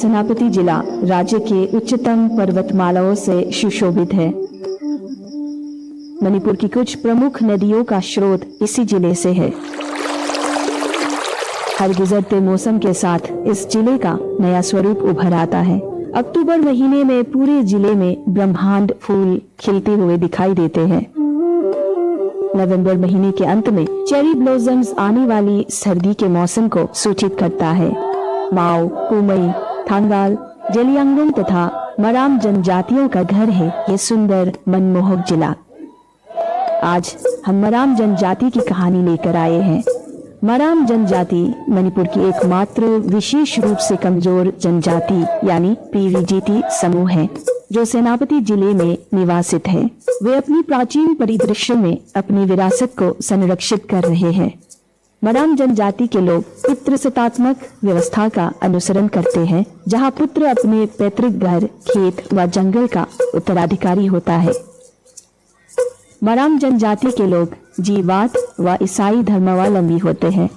सेनापति जिला राज्य के उच्चतम पर्वतमालाओं से सुशोभित है। मणिपुर की कुछ प्रमुख नदियों का स्रोत इसी जिले से है। हर गुजरते मौसम के साथ इस जिले का नया स्वरूप उभर आता है। अक्टूबर महीने में पूरे जिले में ब्रह्मांड फूल खिलते हुए दिखाई देते हैं। नवंबर महीने के अंत में चेरी ब्लॉसम्स आने वाली सर्दी के मौसम को सूचित करता है। माओ, कुमई, थांगाल, जेलियांगरोंग तथा मराम जनजातियों का घर है ये सुंदर मनमोहक जिला। आज हम मराम जनजाति की कहानी लेकर आए हैं। मराम जनजाति मणिपुर की एकमात्र विशेष रूप से कमजोर जनजाति यानी पीवीजीटी समूह है जो सेनापति जिले में निवासित है। वे अपनी प्राचीन परिदृश्य में अपनी विरासत को संरक्षित कर रहे हैं। मराम जनजाति के लोग पितृसत्तात्मक व्यवस्था का अनुसरण करते हैं, जहां पुत्र अपने पैतृक घर, खेत व जंगल का उत्तराधिकारी होता है। मराम जनजाति के लोग जीवात व ईसाई धर्मावलंबी होते हैं।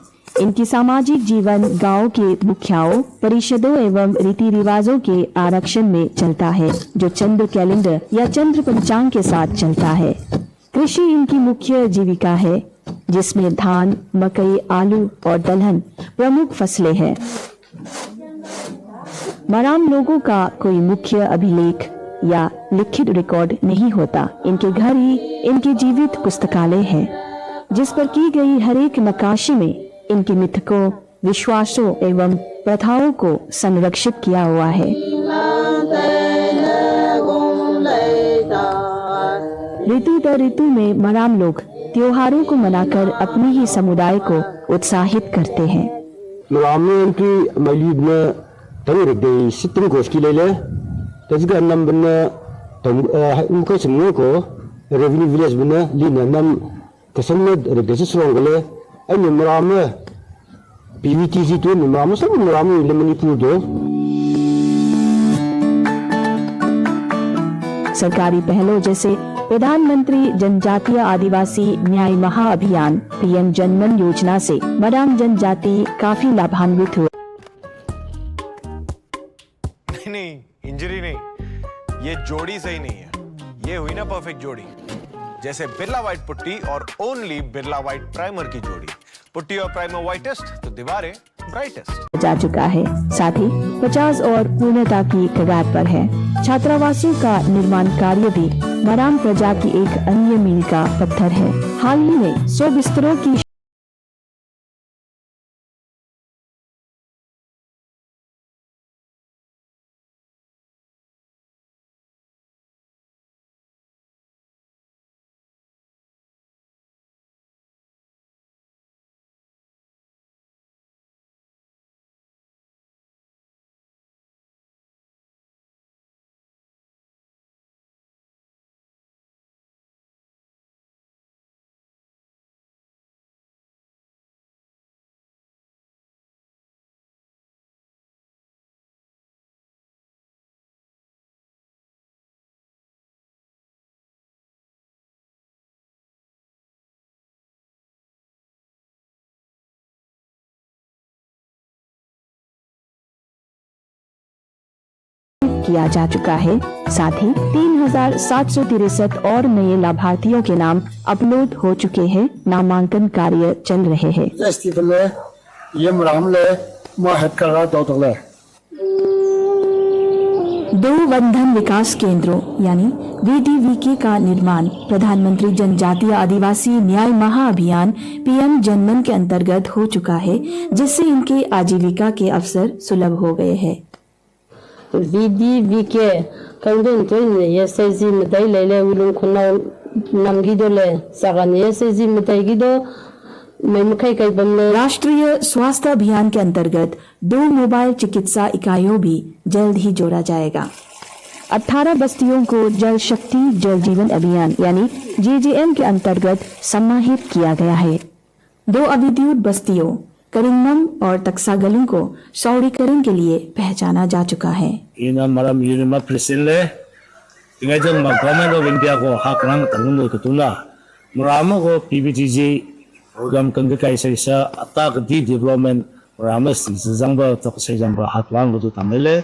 इनकी सामाजिक जीवन गांव के मुखियाओं, परिषदों एवं रीति रिवाजों के आरक्षण में चलता है, जो चंद्र कैलेंडर या चंद्र पंचांग के साथ चलता है। कृषि इनकी मुख्य जीविका है, जिसमें धान, मकई, आलू और दलहन प्रमुख फसलें हैं। मराम लोगों का कोई मुख्य अभिलेख या लिखित रिकॉर्ड नहीं होता। इनके घर ही इनके जीवित पुस्तकालय है, जिस पर की गई हर एक नक्काशी में इनके मिथकों, विश्वासों एवं प्रथाओं को संरक्षित किया हुआ है। ऋतु दर ऋतु में मराम लोग त्योहारों को मनाकर अपने ही समुदाय को उत्साहित करते हैं। मराम की मलीब में तंग दे सितम गोश्ती ले ले तजगा नम बने उनको समूह को रेवेन्यू विलेज बने लीना नम कसम में रेगेस स्ट्रॉन्गले अन्य मराम पीवीटीजी तो मराम सब मराम ले मणिपुर दो। सरकारी पहलों जैसे प्रधानमंत्री जनजातीय आदिवासी न्याय महाअभियान पीएम जनमन योजना से मराम जनजाति काफी लाभान्वित हुए। नहीं, इंजरी नहीं, ये जोड़ी सही नहीं है। ये हुई ना परफेक्ट जोड़ी, जैसे बिरला व्हाइट पुट्टी और ओनली बिरला व्हाइट प्राइमर की जोड़ी। पुट्टी और प्राइमर व्हाइटेस्ट तो दीवारें ब्राइटेस्ट जा चुका है, साथ ही 50 और पूर्णता की कगार पर है। छात्रावासों का निर्माण कार्य भी मराम प्रजा की एक अन्य मील का पत्थर है। हाल ही में 100 बिस्तरों की किया जा चुका है। साथ ही 3763 और नए लाभार्थियों के नाम अपलोड हो चुके हैं। नामांकन कार्य चल रहे हैं। दो वनधन विकास केंद्रों यानी VDVK का निर्माण प्रधानमंत्री जनजातीय आदिवासी न्याय महाअभियान पीएम जनमन के अंतर्गत हो चुका है, जिससे इनके आजीविका के अवसर सुलभ हो गए हैं। VDVK कंगन तो ये सेजी मताई ले ले उलुं खुना नमगी दो ले सगन ये सेजी मताई की दो मैं मुखाई कई बमले। राष्ट्रीय स्वास्थ्य अभियान के अंतर्गत 2 मोबाइल चिकित्सा इकाइयों भी जल्द ही जोड़ा जाएगा। 18 बस्तियों को जल शक्ति जल जीवन अभियान यानी JJM के अंतर्गत समाहित किया गया है। 2 अविद्युत बस्तियों करिंगनम और तक्सागलिंग को शहरीकरण के लिए पहचाना जा चुका है। इन मरम यूनिमा प्रेसिले इंगजन गवर्नमेंट ऑफ इंडिया को हाकरंग तंगुलो तुला मरामो को PBTG प्रोग्राम कंगे काइसा अताक दी डेवलपमेंट 我们是是这样的，这个谁讲的，还光路都当没嘞。